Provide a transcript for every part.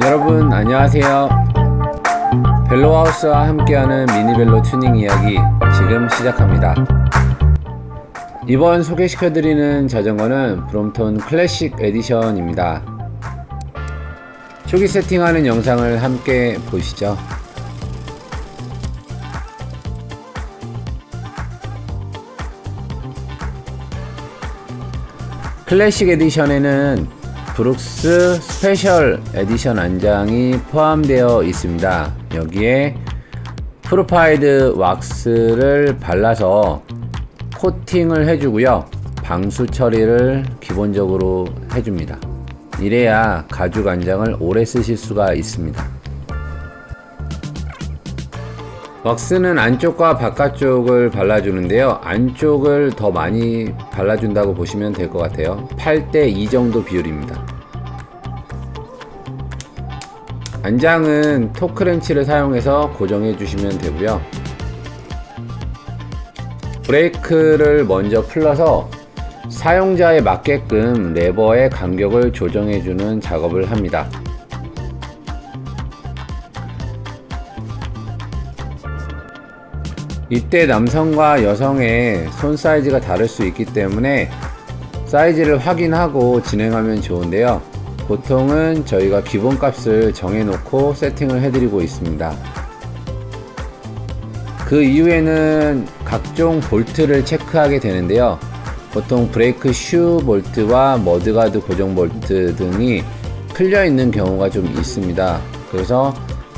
여러분 안녕하세요. 벨로하우스와 함께하는 미니벨로 튜닝 이야기 지금 시작합니다. 이번 소개시켜드리는 자전거는 브롬톤 클래식 에디션입니다. 초기 세팅하는 영상을 함께 보시죠. 클래식 에디션에는 브룩스 스페셜 에디션 안장이 포함되어 있습니다. 여기에 프로파이드 왁스를 발라서 코팅을 해주고요, 방수 처리를 기본적으로 해줍니다. 이래야 가죽 안장을 오래 쓰실 수가 있습니다. 왁스는 안쪽과 바깥쪽을 발라주는데요, 안쪽을 더 많이 발라준다고 보시면 될 것 같아요. 8:2 정도 비율입니다. 안장은 토크렌치를 사용해서 고정해 주시면 되고요, 브레이크를 먼저 풀러서 사용자에 맞게끔 레버의 간격을 조정해 주는 작업을 합니다. 이때 남성과 여성의 손 사이즈가 다를 수 있기 때문에 사이즈를 확인하고 진행하면 좋은데요, 보통은 저희가 기본값을 정해놓고 세팅을 해드리고 있습니다. 그 이후에는 각종 볼트를 체크하게 되는데요, 보통 브레이크 슈 볼트와 머드가드 고정 볼트 등이 풀려 있는 경우가 좀 있습니다. 그래서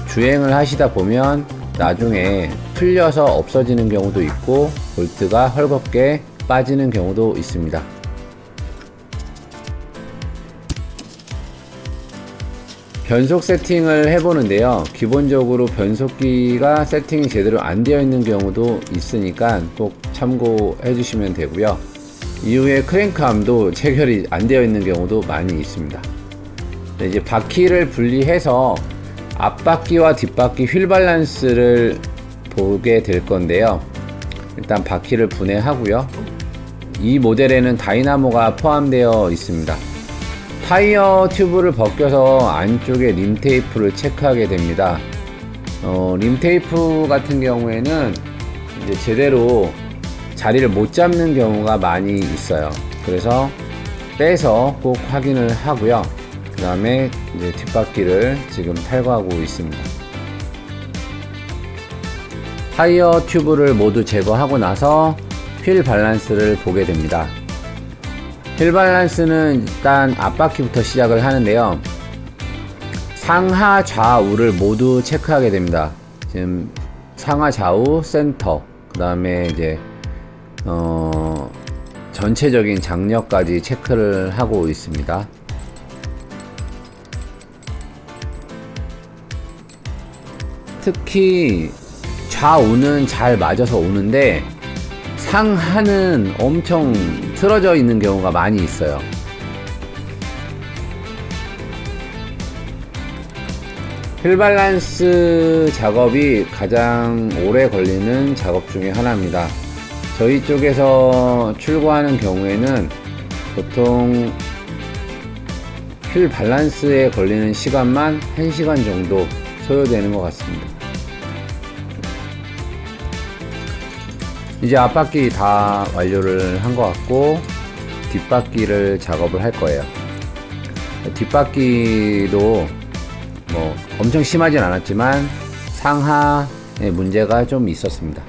주행을 하시다 보면 나중에 풀려서 없어지는 경우도 있고 볼트가 헐겁게 빠지는 경우도 있습니다. 변속 세팅을 해보는데요, 기본적으로 변속기가 세팅이 제대로 안 되어 있는 경우도 있으니까 꼭 참고해 주시면 되고요, 이후에 크랭크암도 체결이 안 되어 있는 경우도 많이 있습니다. 이제 바퀴를 분리해서 앞바퀴와 뒷바퀴 휠 밸런스를 보게 될 건데요, 일단 바퀴를 분해하고요, 이 모델에는 다이나모가 포함되어 있습니다. 타이어 튜브를 벗겨서 안쪽에 림 테이프를 체크하게 됩니다. 림 테이프 같은 경우에는 이제 제대로 자리를 못 잡는 경우가 많이 있어요. 그래서 빼서 꼭 확인을 하고요, 그 다음에 이제 뒷바퀴를 지금 탈거하고 있습니다. 타이어 튜브를 모두 제거하고 나서 휠 밸런스를 보게 됩니다. 휠 밸런스는 일단 앞바퀴부터 시작을 하는데요, 상하 좌우를 모두 체크하게 됩니다. 지금 상하 좌우 센터, 그 다음에 이제 전체적인 장력까지 체크를 하고 있습니다. 특히 좌우는 잘 맞아서 오는데 상하는 엄청 틀어져 있는 경우가 많이 있어요. 휠 밸런스 작업이 가장 오래 걸리는 작업 중에 하나입니다. 저희 쪽에서 출고하는 경우에는 보통 휠 밸런스에 걸리는 시간만 1시간 정도 소요되는 것 같습니다. 이제 앞바퀴 다 완료를 한 것 같고 뒷바퀴를 작업을 할 거예요. 뒷바퀴도 뭐 엄청 심하진 않았지만 상하에 문제가 좀 있었습니다.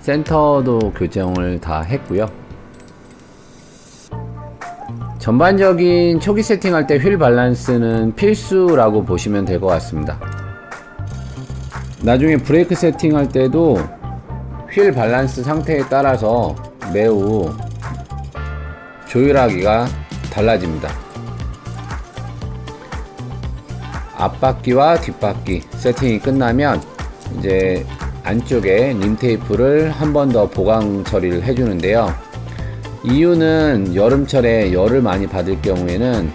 센터도 교정을 다 했고요. 전반적인 초기 세팅할 때 휠 밸런스는 필수라고 보시면 될 것 같습니다. 나중에 브레이크 세팅할 때도 휠 밸런스 상태에 따라서 매우 조율하기가 달라집니다. 앞바퀴와 뒷바퀴 세팅이 끝나면 이제 안쪽에 림 테이프를 한 번 더 보강 처리를 해주는데요, 이유는 여름철에 열을 많이 받을 경우에는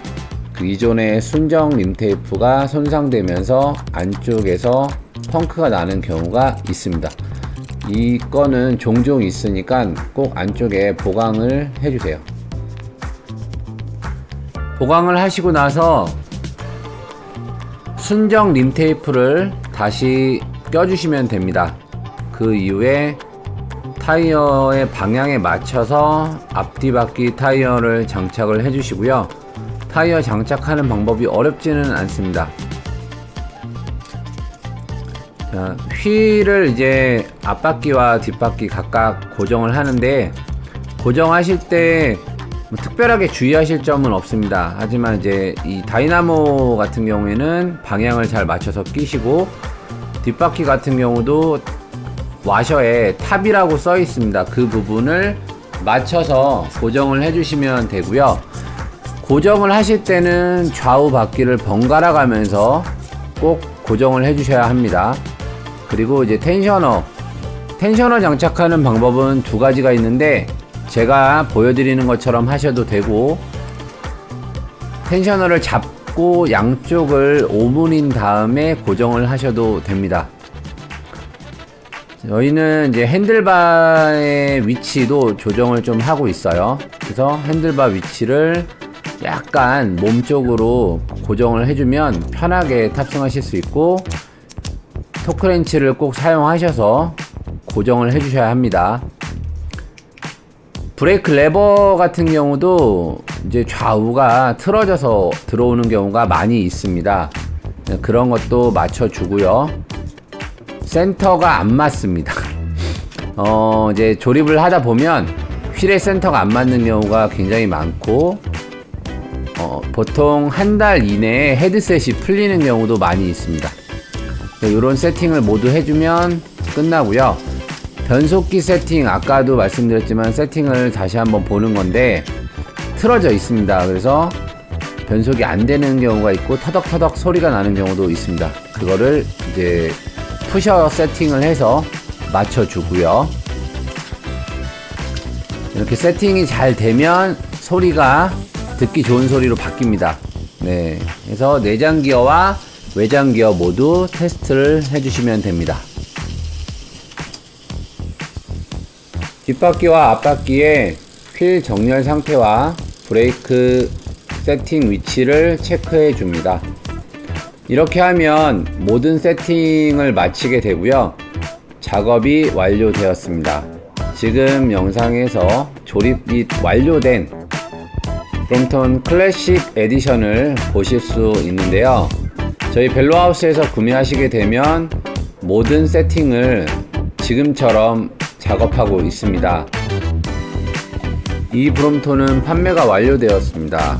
그 이전에 순정 림 테이프가 손상되면서 안쪽에서 펑크가 나는 경우가 있습니다. 이 건은 종종 있으니까 꼭 안쪽에 보강을 해주세요. 보강을 하시고 나서 순정 림 테이프를 다시 껴주시면 됩니다. 그 이후에 타이어의 방향에 맞춰서 앞뒤 바퀴 타이어를 장착을 해주시고요. 타이어 장착하는 방법이 어렵지는 않습니다. 자, 휠을 이제 앞바퀴와 뒷바퀴 각각 고정을 하는데, 고정하실 때 뭐 특별하게 주의하실 점은 없습니다. 하지만 이제 이 다이나모 같은 경우에는 방향을 잘 맞춰서 끼시고, 뒷바퀴 같은 경우도 와셔에 탑이라고 써 있습니다. 그 부분을 맞춰서 고정을 해주시면 되고요. 고정을 하실 때는 좌우 바퀴를 번갈아 가면서 꼭 고정을 해주셔야 합니다. 그리고 이제 텐셔너 장착하는 방법은 두 가지가 있는데, 제가 보여드리는 것처럼 하셔도 되고, 텐셔너를 잡고 양쪽을 오므린 다음에 고정을 하셔도 됩니다. 저희는 이제 핸들바의 위치도 조정을 좀 하고 있어요. 그래서 핸들바 위치를 약간 몸쪽으로 고정을 해주면 편하게 탑승하실 수 있고, 토크렌치를 꼭 사용하셔서 고정을 해주셔야 합니다. 브레이크 레버 같은 경우도 이제 좌우가 틀어져서 들어오는 경우가 많이 있습니다. 그런 것도 맞춰주고요. 센터가 안 맞습니다. 이제 조립을 하다 보면 휠의 센터가 안 맞는 경우가 굉장히 많고, 보통 한 달 이내에 헤드셋이 풀리는 경우도 많이 있습니다. 이런 세팅을 모두 해주면 끝나고요. 변속기 세팅, 아까도 말씀드렸지만 세팅을 다시 한번 보는 건데, 틀어져 있습니다. 그래서 변속이 안 되는 경우가 있고 터덕터덕 소리가 나는 경우도 있습니다. 그거를 이제 푸셔 세팅을 해서 맞춰주고요. 이렇게 세팅이 잘 되면 소리가 듣기 좋은 소리로 바뀝니다. 네, 그래서 내장 기어와 외장 기어 모두 테스트를 해주시면 됩니다. 뒷바퀴와 앞바퀴의 휠 정렬 상태와 브레이크 세팅 위치를 체크해 줍니다. 이렇게 하면 모든 세팅을 마치게 되고요. 작업이 완료되었습니다. 지금 영상에서 조립이 완료된 브롬톤 클래식 에디션을 보실 수 있는데요. 저희 벨로하우스에서 구매하시게 되면 모든 세팅을 지금처럼 작업하고 있습니다. 이 브롬톤은 판매가 완료되었습니다.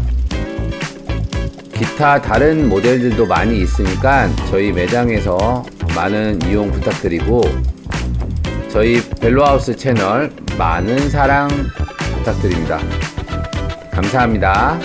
기타 다른 모델들도 많이 있으니까 저희 매장에서 많은 이용 부탁드리고, 저희 벨로하우스 채널 많은 사랑 부탁드립니다. 감사합니다.